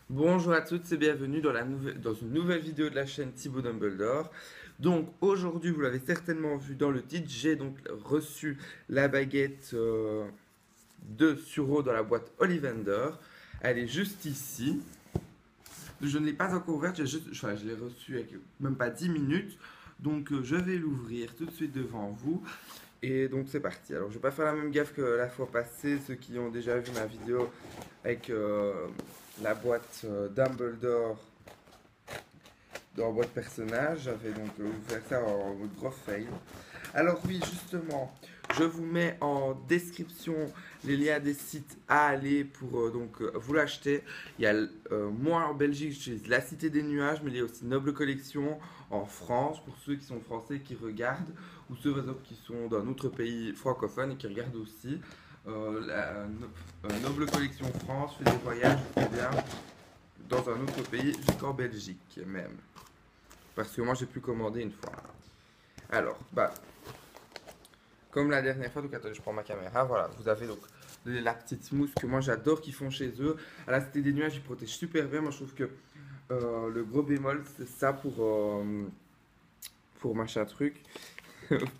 Bonjour à toutes et bienvenue dans une nouvelle vidéo de la chaîne Thibaut Dumbledore. Donc aujourd'hui, vous l'avez certainement vu dans le titre, j'ai donc reçu la baguette de Suro dans la boîte Ollivander. Elle est juste ici. Je ne l'ai pas encore ouverte, je l'ai reçue avec même pas 10 minutes. Donc je vais l'ouvrir tout de suite devant vous. Et donc c'est parti. Alors je vais pas faire la même gaffe que la fois passée, ceux qui ont déjà vu ma vidéo avec la boîte Dumbledore dans la boîte personnage. J'avais donc ouvert ça en mode gros fail. Alors oui, justement, je vous mets en description les liens des sites à aller pour vous l'acheter. Il y a moi en Belgique, j'utilise La Cité des Nuages, mais il y a aussi Noble Collection en France pour ceux qui sont français qui regardent ou ceux par exemple, qui sont d'un autre pays francophone et qui regardent aussi. Noble Collection France fait des voyages très bien dans un autre pays jusqu'en Belgique même. Parce que moi j'ai pu commander une fois. Alors, comme la dernière fois, donc attendez, je prends ma caméra. Voilà, vous avez donc la petite mousse que moi j'adore qu'ils font chez eux. À la Cité des Nuages, ils protègent super bien. Moi je trouve que le gros bémol, c'est ça pour machin truc.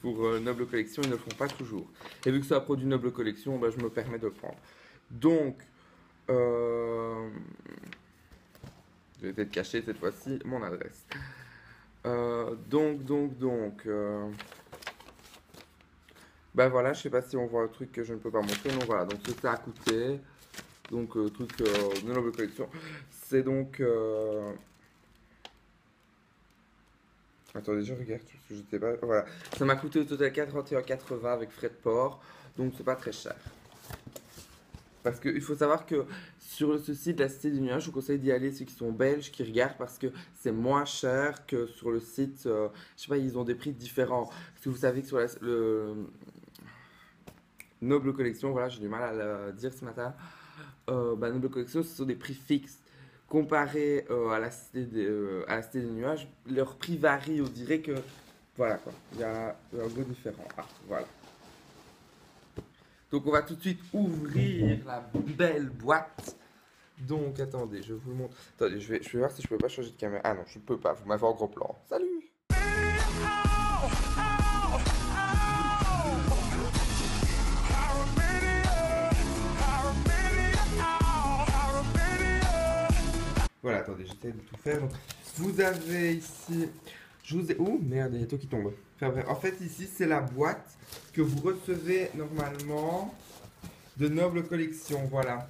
Pour Noble Collection, ils ne le font pas toujours. Et vu que c'est un produit Noble Collection, je me permets de le prendre. Donc, euh, je vais peut-être cacher cette fois-ci mon adresse. Voilà, je sais pas si on voit un truc que je ne peux pas montrer. Donc voilà, donc ça a coûté. Donc, truc de Noble Collection. C'est donc. Attendez, je regarde parce que je sais pas. Voilà, ça m'a coûté au total 41,80 avec frais de port. Donc, c'est pas très cher. Parce qu'il faut savoir que sur ce site de la Cité des Nuages, je vous conseille d'y aller ceux qui sont belges, qui regardent, parce que c'est moins cher que sur le site. Je sais pas, ils ont des prix différents. Parce que vous savez que sur le Noble Collection, voilà, j'ai du mal à le dire ce matin. Noble Collection, ce sont des prix fixes. Comparé à la Cité des Nuages, leur prix varie. On dirait que. Voilà quoi, il y a un goût différent. Ah, voilà. Donc on va tout de suite ouvrir la belle boîte. Donc attendez, je vous le montre. Attendez, je vais voir si je peux pas changer de caméra. Ah non, je ne peux pas, vous m'avez en gros plan. Salut. Voilà, attendez, j'essaie de tout faire. Donc, vous avez ici. Je vous ai. Oh merde, il y a tout qui tombe. Enfin, bref, en fait, ici, c'est la boîte que vous recevez normalement de Noble Collection. Voilà.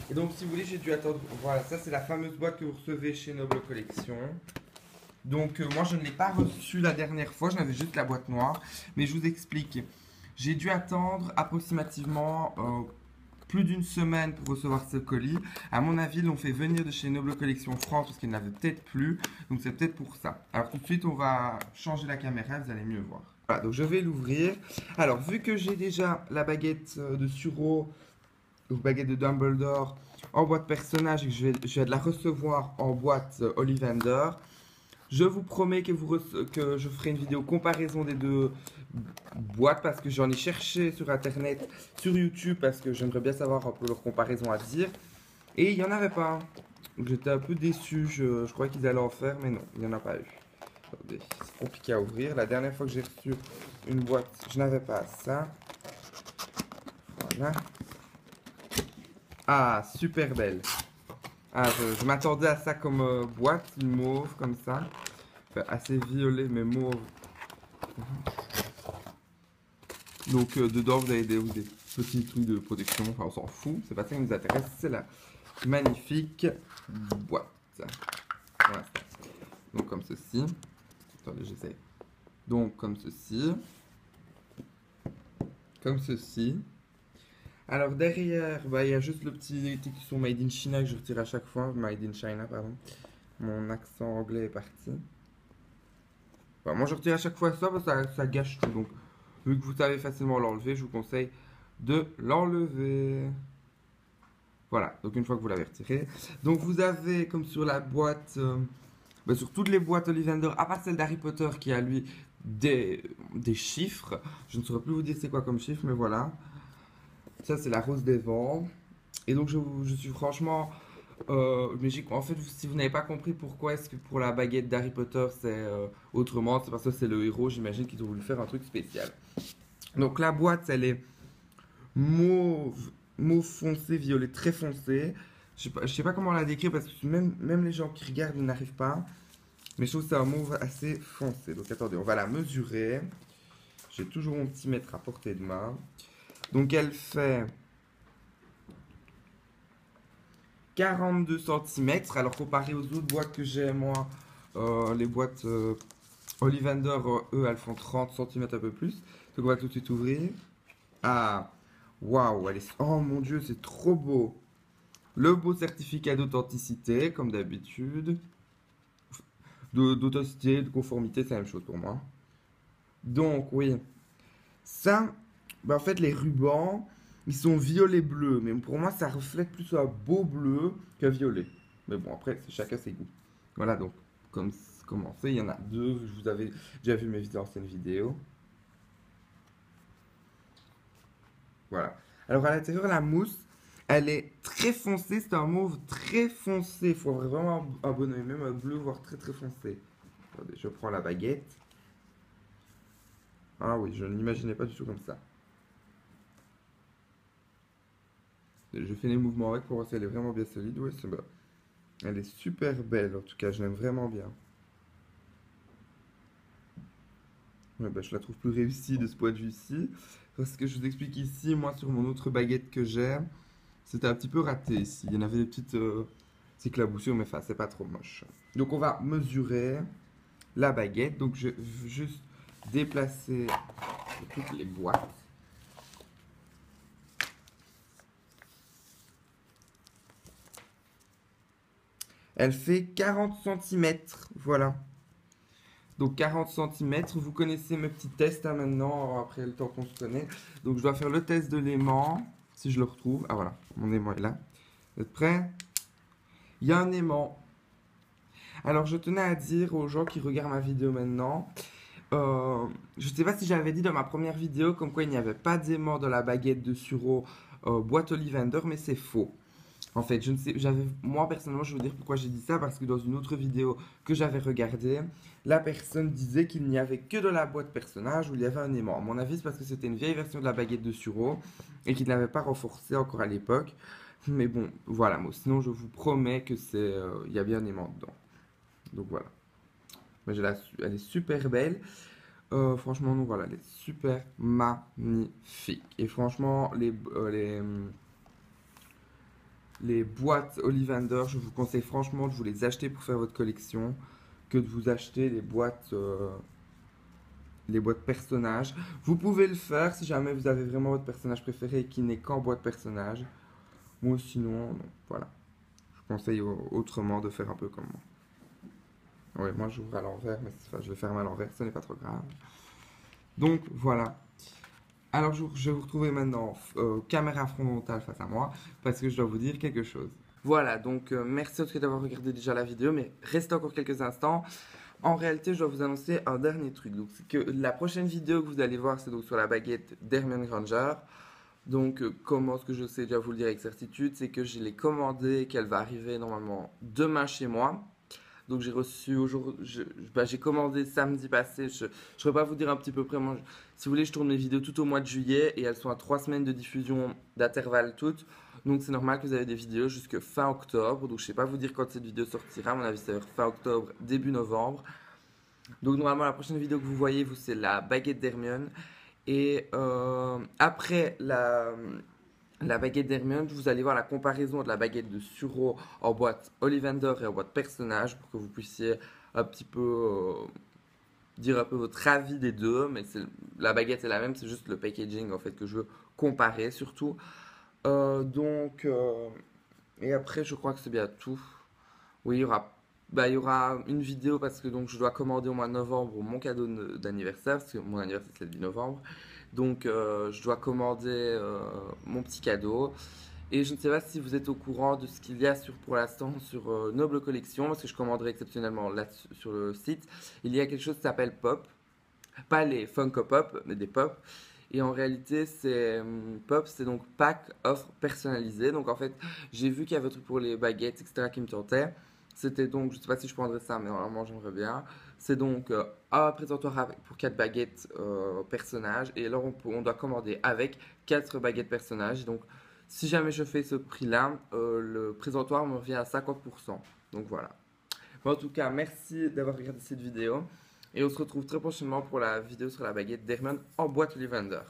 Et donc, si vous voulez, j'ai dû attendre. Voilà, ça, c'est la fameuse boîte que vous recevez chez Noble Collection. Donc, moi, je ne l'ai pas reçue la dernière fois. J'en avais juste la boîte noire. Mais je vous explique. J'ai dû attendre approximativement plus d'une semaine pour recevoir ce colis. À mon avis, ils l'ont fait venir de chez Noble Collection France parce qu'ils n'avaient peut-être plus. Donc c'est peut-être pour ça. Alors tout de suite, on va changer la caméra, vous allez mieux voir. Voilà, donc je vais l'ouvrir. Alors, vu que j'ai déjà la baguette de Suro, donc baguette de Dumbledore, en boîte personnage et que je vais de la recevoir en boîte Ollivander, je vous promets que je ferai une vidéo comparaison des deux boîtes parce que j'en ai cherché sur internet, sur YouTube parce que j'aimerais bien savoir un peu leur comparaison à dire. Et il n'y en avait pas. Donc j'étais un peu déçu, je croyais qu'ils allaient en faire, mais non, il n'y en a pas eu. Attendez, c'est compliqué à ouvrir. La dernière fois que j'ai reçu une boîte, je n'avais pas ça. Voilà. Ah, super belle. Ah, je m'attendais à ça comme boîte, une mauve comme ça. Enfin, assez violet, mais mauve. Donc dedans vous avez des petits trucs de protection, enfin on s'en fout, c'est pas ça qui nous intéresse, c'est la magnifique boîte. Voilà. Donc comme ceci. Attendez, j'essaie. Donc comme ceci. Comme ceci. Alors derrière, il y a juste le petit étiquetation Made in China que je retire à chaque fois. Made in China, pardon. Mon accent anglais est parti. Moi je retire à chaque fois ça parce que ça gâche tout. Donc vu que vous savez facilement l'enlever, je vous conseille de l'enlever. Voilà, donc une fois que vous l'avez retiré. Donc vous avez, comme sur la boîte, sur toutes les boîtes Ollivander, à part celle d'Harry Potter qui a lui des chiffres. Je ne saurais plus vous dire c'est quoi comme chiffre, mais voilà. Ça c'est la rose des vents. Et donc je suis franchement Mais en fait, si vous n'avez pas compris pourquoi est-ce que pour la baguette d'Harry Potter c'est autrement, c'est parce que c'est le héros, j'imagine qu'ils ont voulu faire un truc spécial. Donc la boîte, elle est mauve, mauve foncé, violet très foncé. Je sais pas comment la décrire parce que même les gens qui regardent n'arrivent pas. Mais je trouve que c'est un mauve assez foncé. Donc attendez, on va la mesurer. J'ai toujours mon petit mètre à portée de main. Donc elle fait 42 centimètres. Alors comparé aux autres boîtes que j'ai, moi, les boîtes Ollivander, eux, elles font 30 centimètres un peu plus. Donc on va tout de suite ouvrir. Ah, waouh, oh mon dieu, c'est trop beau. Le beau certificat d'authenticité, comme d'habitude. D'authenticité, de conformité, c'est la même chose pour moi. Donc, oui. Ça, bah, en fait, les rubans, ils sont violet-bleu. Mais pour moi, ça reflète plus un beau bleu qu'un violet. Mais bon, après, c'est chacun ses goûts. Voilà, donc, comme commencer, il y en a deux. Je vous avais déjà vu mes anciennes vidéos. Voilà. Alors, à l'intérieur, la mousse, elle est très foncée. C'est un mauve très foncé. Il faut vraiment un bon oeil, même un bleu, voire très très foncé. Attendez, je prends la baguette. Ah oui, je ne l'imaginais pas du tout comme ça. Je fais les mouvements avec pour voir si elle est vraiment bien solide. Oui, c'est bon. Elle est super belle, en tout cas, je l'aime vraiment bien. Ouais, bah, je la trouve plus réussie de ce point de vue-ci. Parce que je vous explique ici, moi, sur mon autre baguette que j'ai, c'était un petit peu raté ici. Il y en avait des petites éclaboussures, mais enfin, c'est pas trop moche. Donc, on va mesurer la baguette. Donc, je vais juste déplacer toutes les boîtes. Elle fait 40 centimètres, voilà. Donc 40 centimètres. Vous connaissez mes petits tests hein, maintenant, après le temps qu'on se connaît. Donc je dois faire le test de l'aimant, si je le retrouve. Ah voilà, mon aimant est là. Vous êtes prêts? Il y a un aimant. Alors je tenais à dire aux gens qui regardent ma vidéo maintenant, je ne sais pas si j'avais dit dans ma première vidéo comme quoi il n'y avait pas d'aimant dans la baguette de Suro boîte Ollivander, mais c'est faux. En fait, je ne sais, moi personnellement, je veux dire pourquoi j'ai dit ça, parce que dans une autre vidéo que j'avais regardée, la personne disait qu'il n'y avait que de la boîte personnage où il y avait un aimant. À mon avis, c'est parce que c'était une vieille version de la baguette de Suro et qu'il n'avait pas renforcé encore à l'époque. Mais bon, voilà, moi, sinon je vous promets que il y a bien un aimant dedans. Donc voilà. Mais elle est super belle. Franchement, donc voilà, elle est super magnifique. Et franchement, les boîtes Ollivander, je vous conseille franchement de vous les acheter pour faire votre collection que de vous acheter les boîtes personnages. Vous pouvez le faire si jamais vous avez vraiment votre personnage préféré et qui n'est qu'en boîte personnage. Moi sinon, non, voilà. Je conseille autrement de faire un peu comme moi. Ouais, moi j'ouvre à l'envers, mais enfin, je vais faire à l'envers, ce n'est pas trop grave. Donc voilà. Alors je vais vous retrouver maintenant caméra frontale face à moi parce que je dois vous dire quelque chose. Voilà, donc merci en tout cas d'avoir regardé déjà la vidéo, mais restez encore quelques instants. En réalité, je dois vous annoncer un dernier truc. Donc, c'est que la prochaine vidéo que vous allez voir, c'est donc sur la baguette d'Hermione Granger. Donc, comment ce que je sais déjà vous le dire avec certitude, c'est que je l'ai commandée, qu'elle va arriver normalement demain chez moi. Donc, j'ai reçu aujourd'hui, j'ai commandé samedi passé. Je ne saurais pas vous dire un petit peu près. Moi, si vous voulez, je tourne mes vidéos tout au mois de juillet et elles sont à 3 semaines de diffusion d'intervalle toutes. Donc, c'est normal que vous avez des vidéos jusque fin octobre. Donc, je ne sais pas vous dire quand cette vidéo sortira. À mon avis, c'est fin octobre, début novembre. Donc normalement la prochaine vidéo que vous voyez, c'est la baguette d'Hermione. Et après la baguette d'Hermione, vous allez voir la comparaison de la baguette de Suro en boîte Ollivander et en boîte personnage pour que vous puissiez un petit peu dire un peu votre avis des deux. Mais la baguette est la même, c'est juste le packaging en fait que je veux comparer surtout. Et après je crois que c'est bien tout. Oui, il y aura une vidéo parce que donc je dois commander au mois de novembre mon cadeau d'anniversaire, parce que mon anniversaire c'est le 10 novembre. Donc je dois commander mon petit cadeau. Et je ne sais pas si vous êtes au courant de ce qu'il y a pour l'instant sur Noble Collection, parce que je commanderai exceptionnellement là sur le site. Il y a quelque chose qui s'appelle Pop. Pas les Funko Pop, mais des Pop. Et en réalité, c'est Pop, c'est donc pack offre personnalisée. Donc en fait, j'ai vu qu'il y avait un truc pour les baguettes, etc. qui me tentait. C'était donc, je sais pas si je prendrais ça, mais normalement j'aimerais bien. C'est donc un présentoir pour 4 baguettes personnages. Et alors on doit commander avec 4 baguettes personnages. Donc si jamais je fais ce prix-là, le présentoir me revient à 50%. Donc voilà. Bon, en tout cas, merci d'avoir regardé cette vidéo. Et on se retrouve très prochainement pour la vidéo sur la baguette d'Herman en boîte Ollivander.